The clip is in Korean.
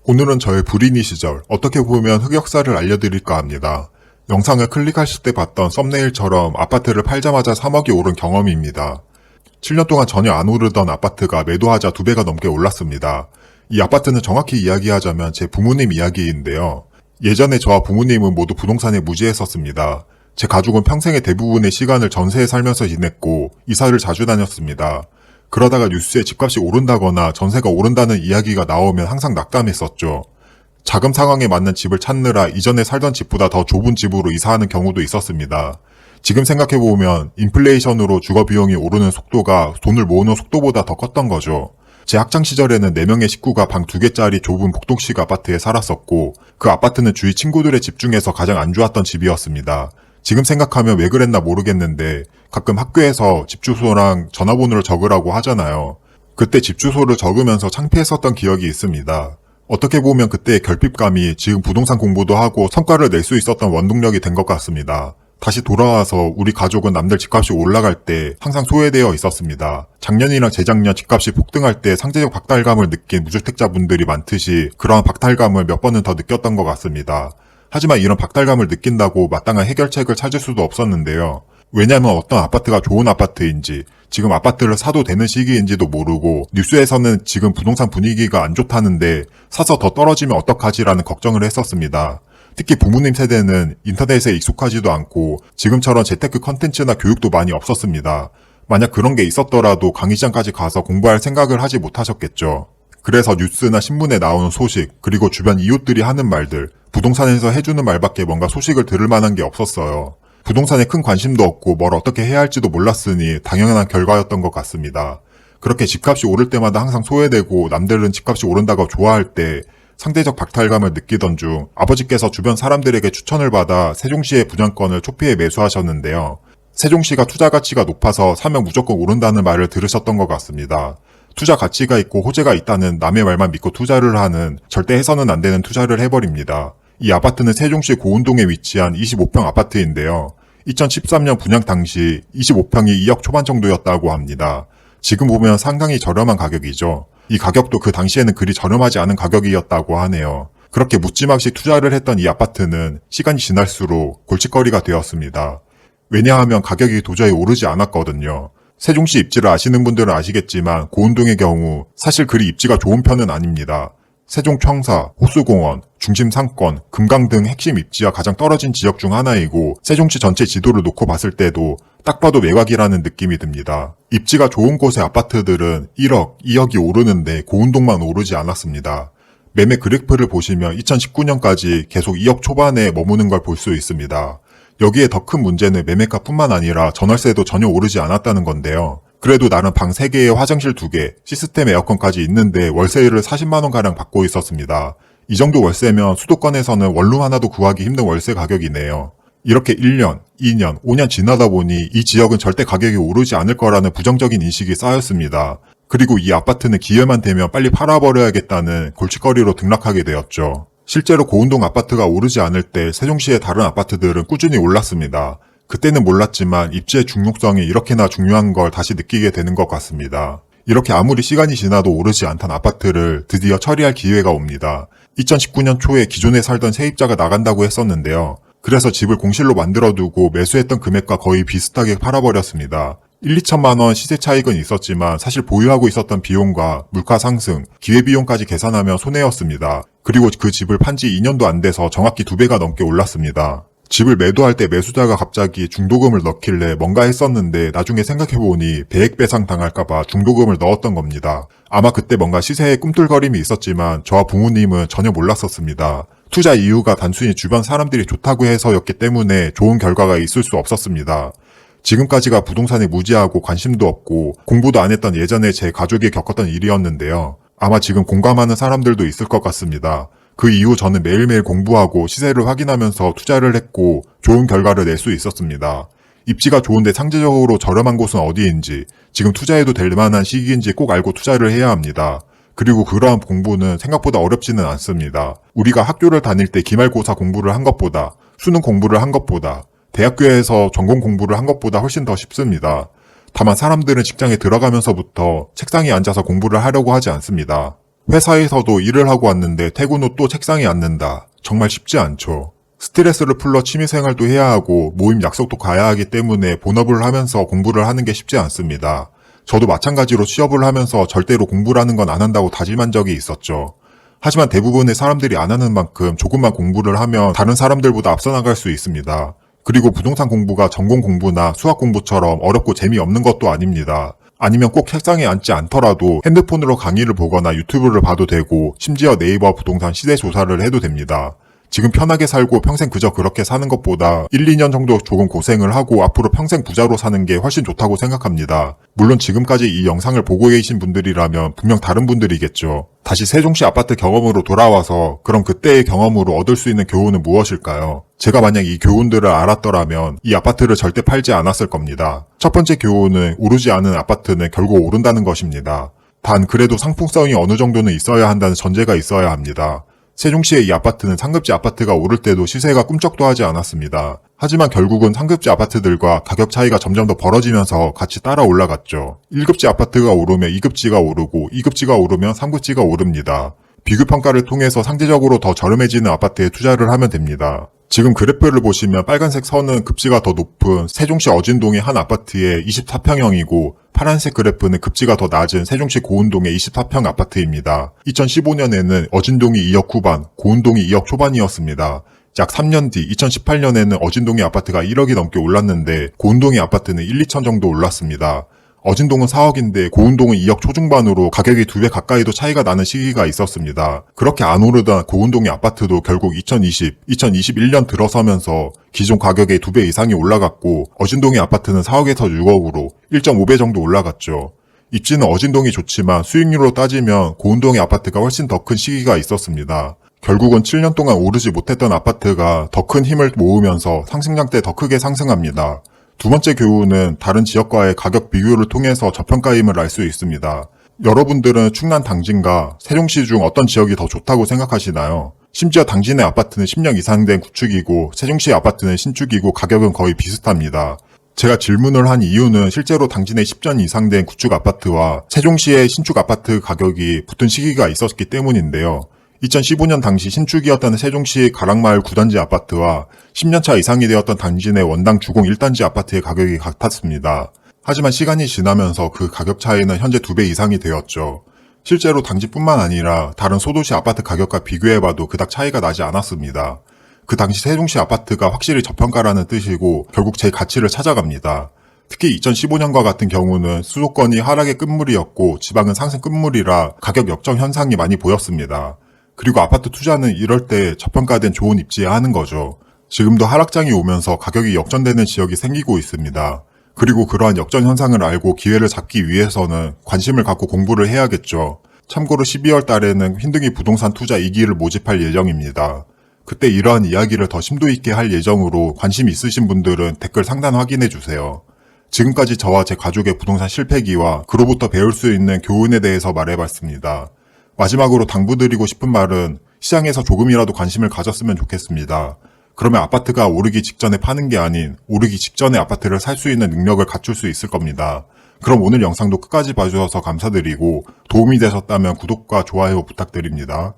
오늘은 저의 불인이 시절 어떻게 보면 흑역사를 알려드릴까 합니다. 영상을 클릭하실 때 봤던 썸네일처럼 아파트를 팔자마자 3억이 오른 경험입니다. 7년 동안 전혀 안 오르던 아파트가 매도하자 2배가 넘게 올랐습니다. 이 아파트는 정확히 이야기하자면 제 부모님 이야기인데요. 예전에 저와 부모님은 모두 부동산에 무지했었습니다. 제 가족은 평생의 대부분의 시간을 전세에 살면서 지냈고 이사를 자주 다녔습니다. 그러다가 뉴스에 집값이 오른다거나 전세가 오른다는 이야기가 나오면 항상 낙담했었죠. 자금 상황에 맞는 집을 찾느라 이전에 살던 집보다 더 좁은 집으로 이사하는 경우도 있었습니다. 지금 생각해보면 인플레이션으로 주거비용이 오르는 속도가 돈을 모으는 속도보다 더 컸던 거죠. 제 학창시절에는 4명의 식구가 방 2개짜리 좁은 복도식 아파트에 살았었고 그 아파트는 주위 친구들의 집 중에서 가장 안 좋았던 집이었습니다. 지금 생각하면 왜 그랬나 모르겠는데 가끔 학교에서 집 주소랑 전화번호를 적으라고 하잖아요. 그때 집 주소를 적으면서 창피했었던 기억이 있습니다. 어떻게 보면 그때의 결핍감이 지금 부동산 공부도 하고 성과를 낼 수 있었던 원동력이 된 것 같습니다. 다시 돌아와서 우리 가족은 남들 집값이 올라갈 때 항상 소외되어 있었습니다. 작년이랑 재작년 집값이 폭등할 때 상대적 박탈감을 느낀 무주택자분들이 많듯이 그러한 박탈감을 몇 번은 더 느꼈던 것 같습니다. 하지만 이런 박탈감을 느낀다고 마땅한 해결책을 찾을 수도 없었는데요. 왜냐면 어떤 아파트가 좋은 아파트인지 지금 아파트를 사도 되는 시기인지도 모르고 뉴스에서는 지금 부동산 분위기가 안 좋다는데 사서 더 떨어지면 어떡하지라는 걱정을 했었습니다. 특히 부모님 세대는 인터넷에 익숙하지도 않고 지금처럼 재테크 컨텐츠나 교육도 많이 없었습니다. 만약 그런 게 있었더라도 강의장까지 가서 공부할 생각을 하지 못하셨겠죠. 그래서 뉴스나 신문에 나오는 소식 그리고 주변 이웃들이 하는 말들 부동산에서 해주는 말밖에 뭔가 소식을 들을 만한 게 없었어요. 부동산에 큰 관심도 없고 뭘 어떻게 해야 할지도 몰랐으니 당연한 결과였던 것 같습니다. 그렇게 집값이 오를 때마다 항상 소외되고 남들은 집값이 오른다고 좋아할 때 상대적 박탈감을 느끼던 중 아버지께서 주변 사람들에게 추천을 받아 세종시의 분양권을 초피해 매수하셨는데요. 세종시가 투자 가치가 높아서 사면 무조건 오른다는 말을 들으셨던 것 같습니다. 투자 가치가 있고 호재가 있다는 남의 말만 믿고 투자를 하는 절대 해서는 안 되는 투자를 해버립니다. 이 아파트는 세종시 고운동에 위치한 25평 아파트인데요. 2013년 분양 당시 25평이 2억 초반 정도였다고 합니다. 지금 보면 상당히 저렴한 가격이죠. 이 가격도 그 당시에는 그리 저렴하지 않은 가격이었다고 하네요. 그렇게 묻지막식 투자를 했던 이 아파트는 시간이 지날수록 골칫거리가 되었습니다. 왜냐하면 가격이 도저히 오르지 않았거든요. 세종시 입지를 아시는 분들은 아시겠지만 고운동의 경우 사실 그리 입지가 좋은 편은 아닙니다. 세종 청사, 호수공원, 중심 상권, 금강 등 핵심 입지와 가장 떨어진 지역 중 하나이고 세종시 전체 지도를 놓고 봤을 때도 딱 봐도 매각이라는 느낌이 듭니다. 입지가 좋은 곳의 아파트들은 1억, 2억이 오르는데 고운동만 오르지 않았습니다. 매매 그래프를 보시면 2019년까지 계속 2억 초반에 머무는 걸 볼 수 있습니다. 여기에 더 큰 문제는 매매가뿐만 아니라 전월세도 전혀 오르지 않았다는 건데요. 그래도 나름 방 3개에 화장실 2개, 시스템 에어컨까지 있는데 월세를 40만원가량 받고 있었습니다. 이 정도 월세면 수도권에서는 원룸 하나도 구하기 힘든 월세 가격이네요. 이렇게 1년, 2년, 5년 지나다 보니 이 지역은 절대 가격이 오르지 않을 거라는 부정적인 인식이 쌓였습니다. 그리고 이 아파트는 기회만 되면 빨리 팔아버려야겠다는 골칫거리로 등락하게 되었죠. 실제로 고운동 아파트가 오르지 않을 때 세종시의 다른 아파트들은 꾸준히 올랐습니다. 그때는 몰랐지만 입지의 중요성이 이렇게나 중요한 걸 다시 느끼게 되는 것 같습니다. 이렇게 아무리 시간이 지나도 오르지 않던 아파트를 드디어 처리할 기회가 옵니다. 2019년 초에 기존에 살던 세입자가 나간다고 했었는데요. 그래서 집을 공실로 만들어두고 매수했던 금액과 거의 비슷하게 팔아버렸습니다. 1, 2천만 원 시세 차익은 있었지만 사실 보유하고 있었던 비용과 물가 상승, 기회비용까지 계산하면 손해였습니다. 그리고 그 집을 판 지 2년도 안 돼서 정확히 2배가 넘게 올랐습니다. 집을 매도할 때 매수자가 갑자기 중도금을 넣길래 뭔가 했었는데 나중에 생각해보니 배액배상 당할까봐 중도금을 넣었던 겁니다. 아마 그때 뭔가 시세에 꿈틀거림이 있었지만 저와 부모님은 전혀 몰랐었습니다. 투자 이유가 단순히 주변 사람들이 좋다고 해서였기 때문에 좋은 결과가 있을 수 없었습니다. 지금까지가 부동산에 무지하고 관심도 없고 공부도 안 했던 예전에 제 가족이 겪었던 일이었는데요. 아마 지금 공감하는 사람들도 있을 것 같습니다. 그 이후 저는 매일매일 공부하고 시세를 확인하면서 투자를 했고 좋은 결과를 낼 수 있었습니다. 입지가 좋은데 상대적으로 저렴한 곳은 어디인지 지금 투자해도 될 만한 시기인지 꼭 알고 투자를 해야 합니다. 그리고 그러한 공부는 생각보다 어렵지는 않습니다. 우리가 학교를 다닐 때 기말고사 공부를 한 것보다 수능 공부를 한 것보다 대학교에서 전공 공부를 한 것보다 훨씬 더 쉽습니다. 다만 사람들은 직장에 들어가면서부터 책상에 앉아서 공부를 하려고 하지 않습니다. 회사에서도 일을 하고 왔는데 퇴근 후 또 책상에 앉는다. 정말 쉽지 않죠. 스트레스를 풀러 취미생활도 해야 하고 모임 약속도 가야 하기 때문에 본업을 하면서 공부를 하는 게 쉽지 않습니다. 저도 마찬가지로 취업을 하면서 절대로 공부라는 건 안 한다고 다짐한 적이 있었죠. 하지만 대부분의 사람들이 안 하는 만큼 조금만 공부를 하면 다른 사람들보다 앞서 나갈 수 있습니다. 그리고 부동산 공부가 전공 공부나 수학 공부처럼 어렵고 재미없는 것도 아닙니다. 아니면 꼭 책상에 앉지 않더라도 핸드폰으로 강의를 보거나 유튜브를 봐도 되고 심지어 네이버 부동산 시세 조사를 해도 됩니다. 지금 편하게 살고 평생 그저 그렇게 사는 것보다 1, 2년 정도 조금 고생을 하고 앞으로 평생 부자로 사는 게 훨씬 좋다고 생각합니다. 물론 지금까지 이 영상을 보고 계신 분들이라면 분명 다른 분들이겠죠. 다시 세종시 아파트 경험으로 돌아와서 그럼 그때의 경험으로 얻을 수 있는 교훈은 무엇일까요? 제가 만약 이 교훈들을 알았더라면 이 아파트를 절대 팔지 않았을 겁니다. 첫 번째 교훈은 오르지 않은 아파트는 결국 오른다는 것입니다. 단 그래도 상품성이 어느 정도는 있어야 한다는 전제가 있어야 합니다. 세종시의 이 아파트는 상급지 아파트가 오를 때도 시세가 꿈쩍도 하지 않았습니다. 하지만 결국은 상급지 아파트들과 가격 차이가 점점 더 벌어지면서 같이 따라 올라갔죠. 1급지 아파트가 오르면 2급지가 오르고 2급지가 오르면 3급지가 오릅니다. 비교평가를 통해서 상대적으로 더 저렴해지는 아파트에 투자를 하면 됩니다. 지금 그래프를 보시면 빨간색 선은 급지가 더 높은 세종시 어진동의 한 아파트의 24평형이고 파란색 그래프는 급지가 더 낮은 세종시 고운동의 24평 아파트입니다. 2015년에는 어진동이 2억 후반, 고운동이 2억 초반이었습니다. 약 3년 뒤 2018년에는 어진동의 아파트가 1억이 넘게 올랐는데 고운동의 아파트는 1, 2천 정도 올랐습니다. 어진동은 4억인데 고운동은 2억 초중반으로 가격이 2배 가까이도 차이가 나는 시기가 있었습니다. 그렇게 안 오르던 고운동의 아파트도 결국 2021년 들어서면서 기존 가격의 2배 이상이 올라갔고 어진동의 아파트는 4억에서 6억으로 1.5배 정도 올라갔죠. 입지는 어진동이 좋지만 수익률로 따지면 고운동의 아파트가 훨씬 더 큰 시기가 있었습니다. 결국은 7년 동안 오르지 못했던 아파트가 더 큰 힘을 모으면서 상승장 때 더 크게 상승합니다. 두 번째 교훈은 다른 지역과의 가격 비교를 통해서 저평가임을 알 수 있습니다. 여러분들은 충남 당진과 세종시 중 어떤 지역이 더 좋다고 생각하시나요? 심지어 당진의 아파트는 10년 이상 된 구축이고 세종시의 아파트는 신축이고 가격은 거의 비슷합니다. 제가 질문을 한 이유는 실제로 당진의 10년 이상 된 구축 아파트와 세종시의 신축 아파트 가격이 붙은 시기가 있었기 때문인데요. 2015년 당시 신축이었던 세종시 가락마을 9단지 아파트와 10년차 이상이 되었던 당진의 원당 주공 1단지 아파트의 가격이 같았습니다. 하지만 시간이 지나면서 그 가격 차이는 현재 2배 이상이 되었죠. 실제로 당진뿐만 아니라 다른 소도시 아파트 가격과 비교해봐도 그닥 차이가 나지 않았습니다. 그 당시 세종시 아파트가 확실히 저평가라는 뜻이고 결국 제 가치를 찾아갑니다. 특히 2015년과 같은 경우는 수도권이 하락의 끝물이었고 지방은 상승 끝물이라 가격 역전 현상이 많이 보였습니다. 그리고 아파트 투자는 이럴 때 저평가된 좋은 입지에 하는 거죠. 지금도 하락장이 오면서 가격이 역전되는 지역이 생기고 있습니다. 그리고 그러한 역전 현상을 알고 기회를 잡기 위해서는 관심을 갖고 공부를 해야겠죠. 참고로 12월 달에는 흰둥이 부동산 투자 2기를 모집할 예정입니다. 그때 이러한 이야기를 더 심도 있게 할 예정으로 관심 있으신 분들은 댓글 상단 확인해 주세요. 지금까지 저와 제 가족의 부동산 실패기와 그로부터 배울 수 있는 교훈에 대해서 말해봤습니다. 마지막으로 당부드리고 싶은 말은 시장에서 조금이라도 관심을 가졌으면 좋겠습니다. 그러면 아파트가 오르기 직전에 파는 게 아닌 오르기 직전에 아파트를 살 수 있는 능력을 갖출 수 있을 겁니다. 그럼 오늘 영상도 끝까지 봐주셔서 감사드리고 도움이 되셨다면 구독과 좋아요 부탁드립니다.